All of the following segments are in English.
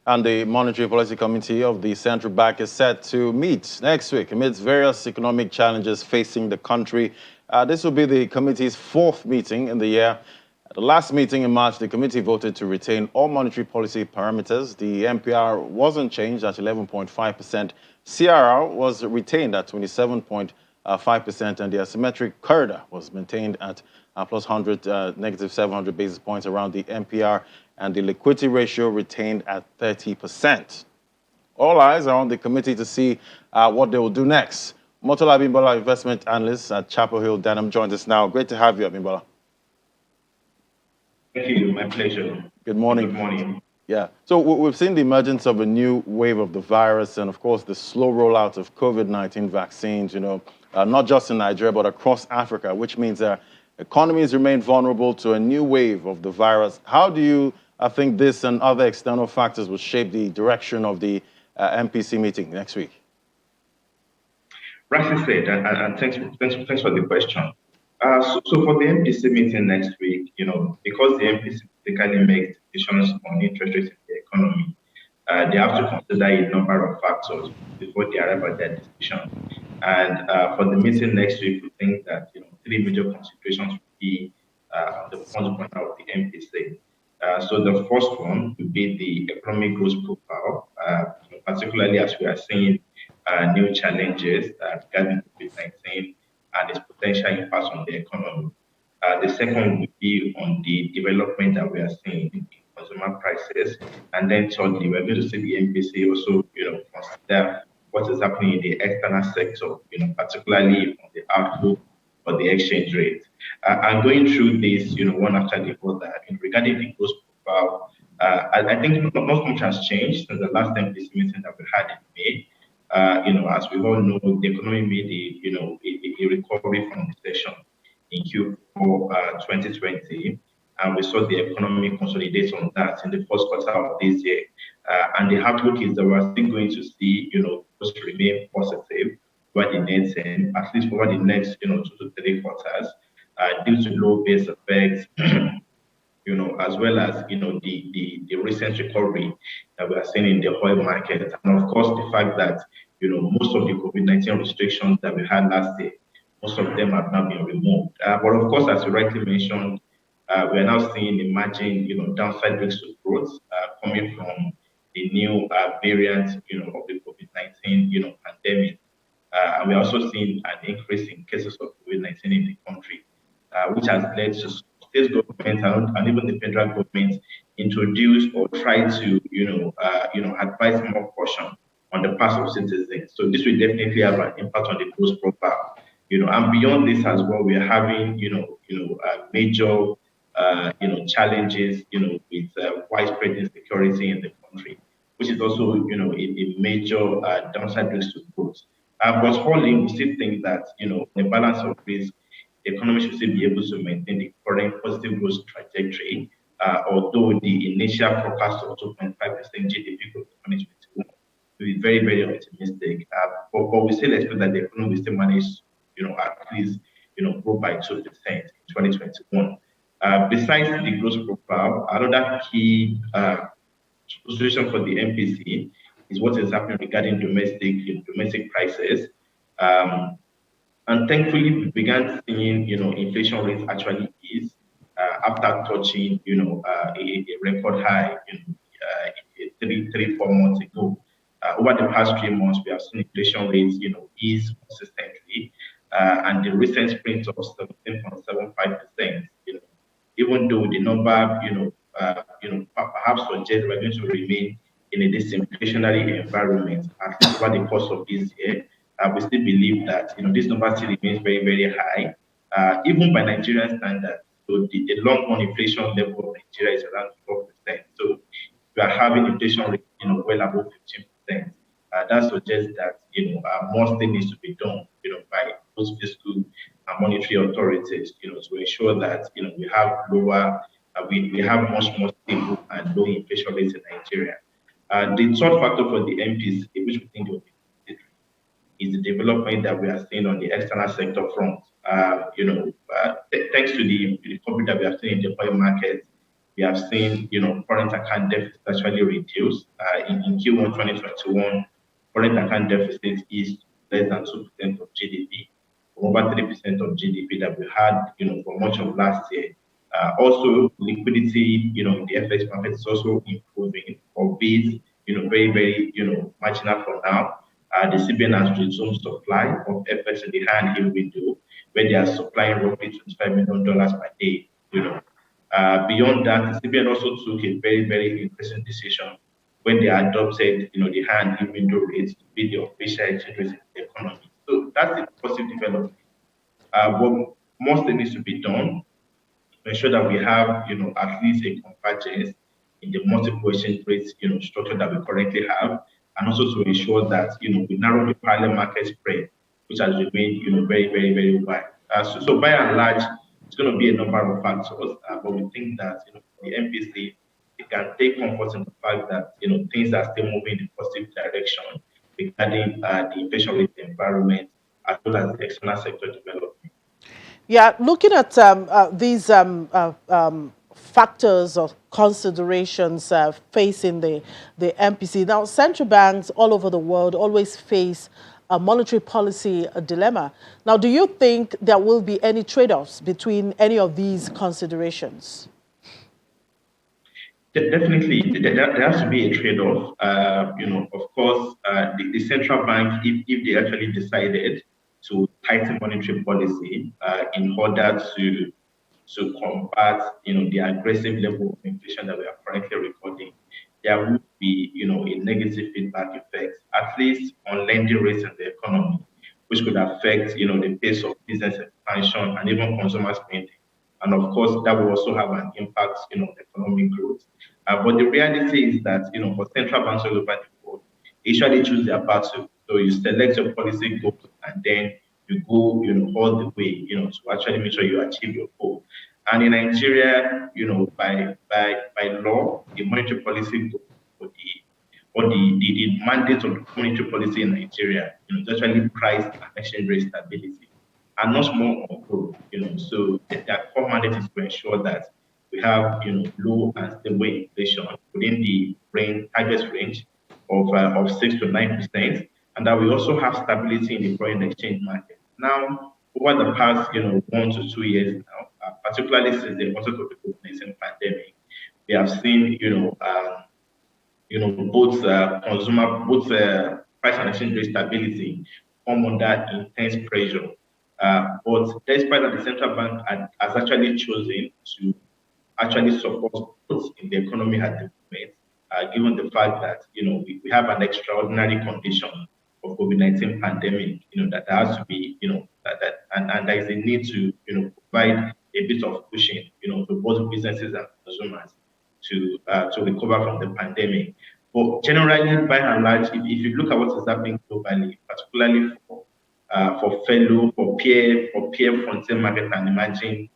And the Monetary Policy Committee of the Central Bank is set to meet next week amidst various economic challenges facing the country. This will be the committee's fourth meeting in the year. At the last meeting in March, the committee voted to retain all monetary policy parameters. The MPR wasn't changed at 11.5%. CRR was retained at 27.5%, and the asymmetric corridor was maintained at plus 100, negative 700 basis points around the MPR, and the liquidity ratio retained at 30%. All eyes are on the committee to see what they will do next. Motola Abimbola, investment analyst at Chapel Hill, Denham, joins us now. Great to have you, Abimbola. Thank you. My pleasure. Good morning. Good morning. Yeah. So we've seen the emergence of a new wave of the virus and, of course, the slow rollout of COVID-19 vaccines, not just in Nigeria, but across Africa, which means that economies remain vulnerable to a new wave of the virus. How do you think this and other external factors will shape the direction of the MPC meeting next week? Rightly said, and thanks for the question. So for the MPC meeting next week, because the MPC typically makes decisions on interest rates in the economy, they have to consider a number of factors before they arrive at their decision. And for the meeting next week, we think that three major considerations will be on the front burner of the MPC. So the first one would be the economic growth profile, particularly as we are seeing new challenges regarding COVID-19 and its potential impact on the economy. The second would be on the development that we are seeing in consumer prices. And then thirdly, we're going to see the MPC also, consider what is happening in the external sector, particularly on the outlook for the exchange rate. And going through this, one after the other, regarding the growth profile, I think not much has changed since the last MPC meeting that we had in May. As we all know, the economy made a recovery from recession in Q4 2020, and we saw the economy consolidate on that in the first quarter of this year. And the outlook is that we're still going to see, growth remain positive over the next, at least over the next, 2 to 3 quarters, due to low base effects. As well as the recent recovery that we are seeing in the oil market, and of course the fact that most of the COVID-19 restrictions that we had last year, most of them have now been removed. But of course, as you rightly mentioned, we are now seeing emerging downside risks to growth coming from the new variant of the COVID-19 pandemic. And we are also seeing an increase in cases of COVID-19 in the country, which has led to state government and even the federal government introduce or try to advise more caution on the part of citizens. So this will definitely have an impact on the growth profile. And beyond this as well, we are having major challenges with widespread insecurity in the country, which is also a major downside risk to growth. But all in, we still think that the balance of risk, the economy should still be able to maintain the current positive growth trajectory, although the initial forecast of 2.5% GDP growth for 2021 will be very, very optimistic. But we still expect that the economy will still manage, at least, grow by 2% in 2021. Besides the growth profile, another key consideration for the MPC is what is happening regarding domestic prices. And thankfully, we began seeing, inflation rates actually ease after touching, a record high, 4 months ago. Over the past 3 months, we have seen inflation rates, ease consistently, and the recent print of 17.75%, even though the number, perhaps suggests we're going to remain in a disinflationary environment at least over the course of this year. We still believe that this number still remains very, very high, even by Nigerian standards. So the long-run inflation level of Nigeria is around 4%. So we are having inflation rate, well above 15%. That suggests that more still needs to be done, by those fiscal and monetary authorities, to ensure that we have lower, we have much more stable and low inflation rates in Nigeria. The third factor for the MPs, which we think will be is the development that we are seeing on the external sector front. Thanks to the recovery that we have seen in the oil market, we have seen, current account deficit actually reduce in Q1 2021, current account deficit is less than 2% of GDP, over 3% of GDP that we had, for much of last year. Also, liquidity, in the FX market is also improving, albeit, very, very, marginal for now. The CBN has resumed supply of FX in the high yield window, where they are supplying roughly $25 million per day. Beyond that, the CBN also took a very, very interesting decision when they adopted, the high yield window rates to be the official exchange rate in the economy. So that's a positive development. What most needs to be done to ensure that we have, at least a convergence in the multiple exchange rates, structure that we currently have, and also to ensure that, we narrow the parallel market spread, which has remained, very, very, very wide. So by and large, it's going to be a number of factors, but we think that, the MPC, it can take comfort in the fact that, things are still moving in a positive direction regarding the inflation rate environment as well as the external sector development. Yeah, looking at these factors or considerations facing the MPC. Now, central banks all over the world always face a monetary policy dilemma. Now, do you think there will be any trade-offs between any of these considerations? Definitely, there has to be a trade-off. Of course, the central bank, if they actually decided to tighten monetary policy in order to combat, the aggressive level of inflation that we are currently recording, there would be, a negative feedback effect, at least on lending rates in the economy, which could affect, the pace of business expansion and even consumer spending. And of course, that will also have an impact, on economic growth. But the reality is that, for central banks all over the world, they usually choose their battle. So you select your policy goals and then you go, all the way, to actually make sure you achieve your goal. And in Nigeria, by law, the monetary policy goal or the mandate of the monetary policy in Nigeria, is actually price and exchange rate stability, and not more on growth. So their core mandate is to ensure that we have, low and stable inflation within the target range of 6 to 9%, and that we also have stability in the foreign exchange market. Now, over the past, 1 to 2 years now, particularly since the onset of the COVID-19 pandemic, we have seen, both price and exchange rate stability come under intense pressure. But despite that, the central bank has actually chosen to actually support growth in the economy at the moment, given the fact that we have an extraordinary condition of COVID-19 pandemic, that there has to be, and there is a need to, provide a bit of pushing, to both businesses and consumers to recover from the pandemic. But generally, by and large, if you look at what is happening globally, particularly for peer frontier market and emerging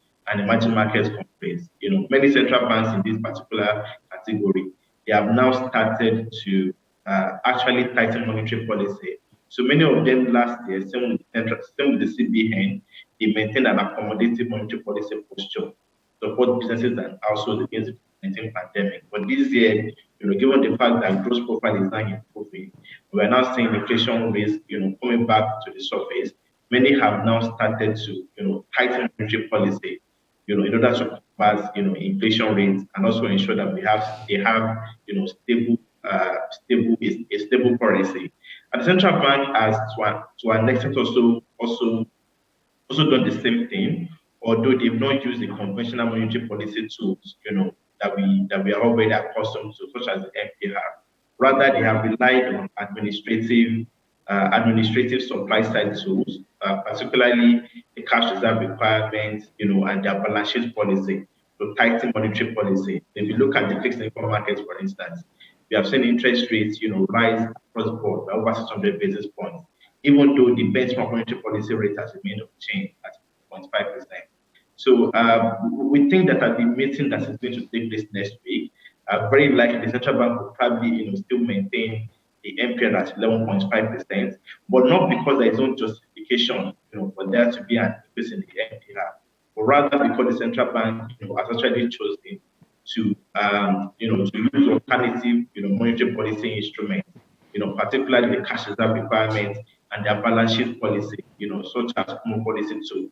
markets countries, many central banks in this particular category, they have now started to actually tighten monetary policy. So many of them last year, same with the CBN, they maintained an accommodative monetary policy posture to support businesses and households against the COVID-19 pandemic. But this year, given the fact that growth profile is now improving, we are now seeing inflation rates, coming back to the surface. Many have now started to, tighten monetary policy, in order to combat, inflation rates and also ensure that they have, stable currency. And the central bank has, to an extent, also done the same thing, although they've not used the conventional monetary policy tools, that we are already accustomed to, such as the MPR. Rather, they have relied on administrative supply side tools, particularly the cash reserve requirements, and their balance sheet policy to tighten monetary policy. If you look at the fixed income markets, for instance, we have seen interest rates, rise across the board by over 600 basis points, even though the benchmark monetary policy rate has remained unchanged at 0.5%. So we think that at the meeting that is going to take place next week, very likely the central bank will probably, still maintain the MPR at 11.5%, but not because there is no justification, for there to be an increase in the MPR, but rather because the central bank, has actually chosen to to use alternative monetary policy instruments, particularly the cash reserve requirement and their balance sheet policy, such as common policy to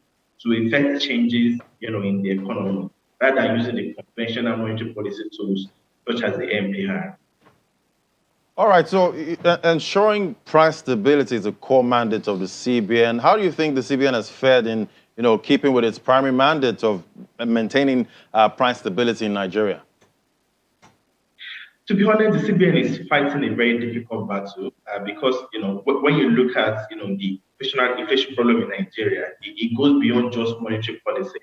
effect changes, in the economy, rather than using the conventional monetary policy tools such as the MPR. All right, so ensuring price stability is a core mandate of the CBN. How do you think the CBN has fared in, keeping with its primary mandate of maintaining price stability in Nigeria? To be honest, the CBN is fighting a very difficult battle because when you look at the inflation problem in Nigeria, it goes beyond just monetary policy.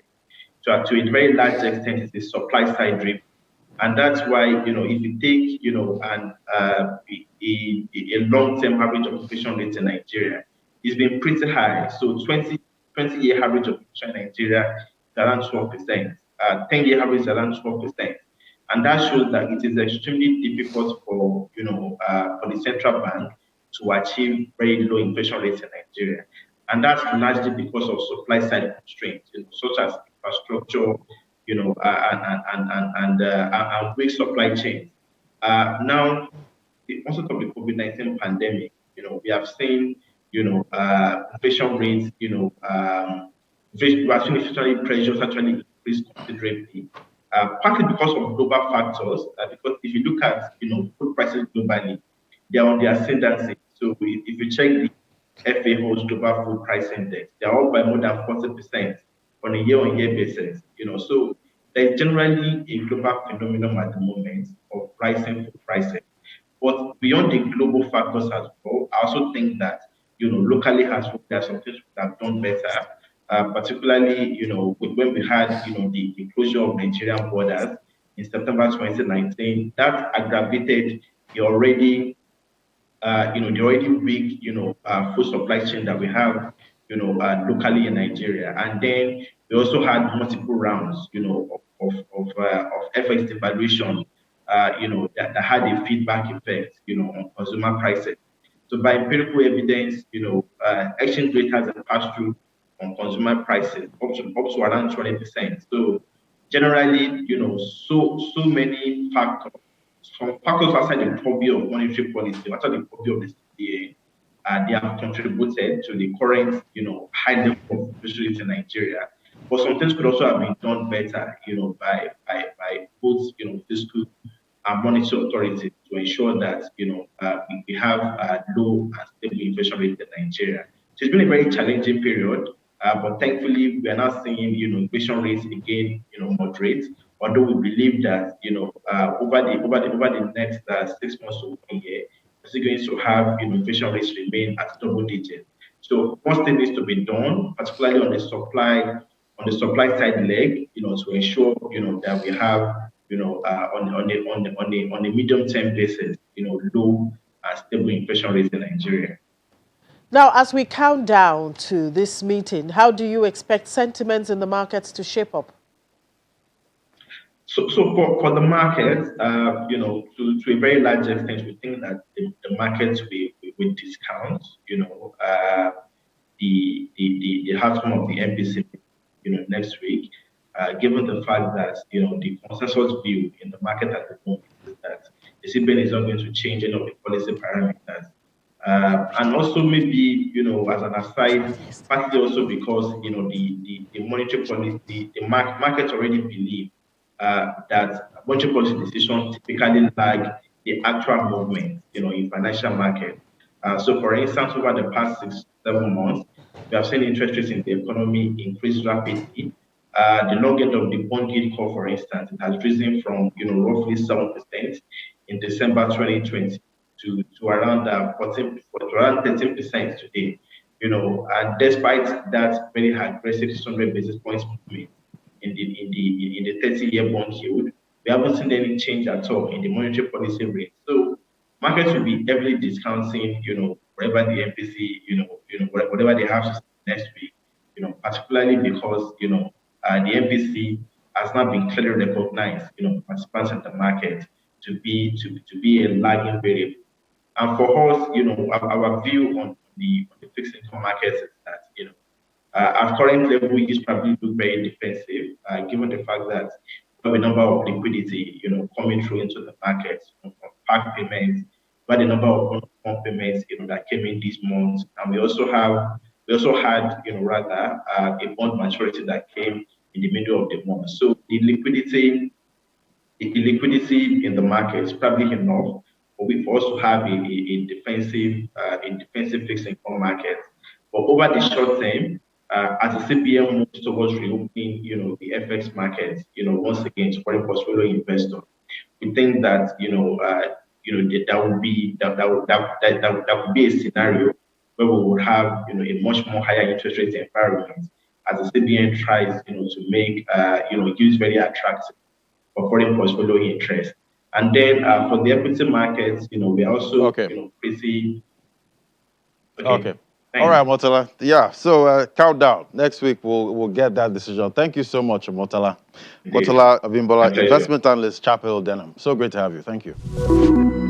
So to a very large extent, it's the supply side driven. And that's why, if you take, a long-term average of inflation rate in Nigeria, it's been pretty high. So 20-year average of inflation in Nigeria is around 12%. 10-year average is around 12%. And that shows that it is extremely difficult for, for the central bank to achieve very low inflation rates in Nigeria. And that's largely because of supply side constraints, such as infrastructure, and weak supply chains. Now, the onset of the COVID-19 pandemic, we have seen, inflation rates, we have seen inflationary pressures actually increase considerably. Partly because of global factors, because if you look at, food prices globally, they are on the ascendancy. So if you check the FAO's Global Food Price Index, they are up by more than 40% on a year-on-year basis. So there's generally a global phenomenon at the moment of pricing for pricing. But beyond the global factors as well, I also think that locally as well, there are some things we have done better. Particularly, when we had the closure of Nigerian borders in September 2019, that aggravated the already weak, food supply chain that we have, locally in Nigeria. And then we also had multiple rounds, of FX devaluation, that had a feedback effect, on consumer prices. So by empirical evidence, exchange rate has a pass-through on consumer prices up to around 20%. So generally, so many factors. Some factors outside the purview of monetary policy, outside the purview of the CBA, they have contributed to the current, high level of inflation rate in Nigeria. But some things could also have been done better, by both, fiscal and monetary authorities to ensure that, we have low and stable inflation rate in Nigeria. So it's been a very challenging period, but thankfully we are not seeing, inflation rates again, moderate. Although we believe that, over the next 6 months to 1 year, we're still going to have, inflation rates remain at double digits. So one thing needs to be done, particularly on the supply side leg, to ensure, that we have, on a medium term basis, low and stable inflation rates in Nigeria. Now, as we count down to this meeting, how do you expect sentiments in the markets to shape up? So for the market, to a very large extent, we think that the market will discount, the outcome of the MPC, next week, given the fact that, the consensus view in the market at the moment is that the CBN is not going to change any of the policy parameters. And also maybe, as an aside, partly also because, the monetary policy, the markets already believe that monetary policy decisions typically lag the actual movement, in financial market. So, for instance, over the past 6-7 months, we have seen interest rates in the economy increase rapidly. The long end of the bond yield curve, for instance, it has risen from roughly 7% in December 2020 to around 13% today. And despite that very aggressive 600 basis points movement in the 30-year bond yield, we haven't seen any change at all in the monetary policy rate. So markets will be heavily discounting, whatever the MPC, whatever they have to say next week, particularly because, the MPC has not been clearly recognized, participants in the market to be a lagging variable. And for us, our view on the fixed income markets is that, at current level, it's probably look very defensive, given the fact that have a number of liquidity, coming through into the market, from park payments, but a number of payments, that came in this month, and we also had, rather, a bond maturity that came in the middle of the month. So the liquidity in the market is probably enough, but we also have a defensive fixed income market. But over the short term, as the CBN moves towards reopening, the FX market, once again, to foreign portfolio investors, we think that that would be that would be a scenario where we would have a much more higher interest rate environment as the CBN tries to make use very attractive for foreign portfolio interest. And then for the equity markets, we are also pretty Okay. Thanks. All right, Murtala. Yeah. So countdown. Next week we'll get that decision. Thank you so much, Murtala. Murtala Abimbola, investment analyst, Chapel Denham. So great to have you. Thank you.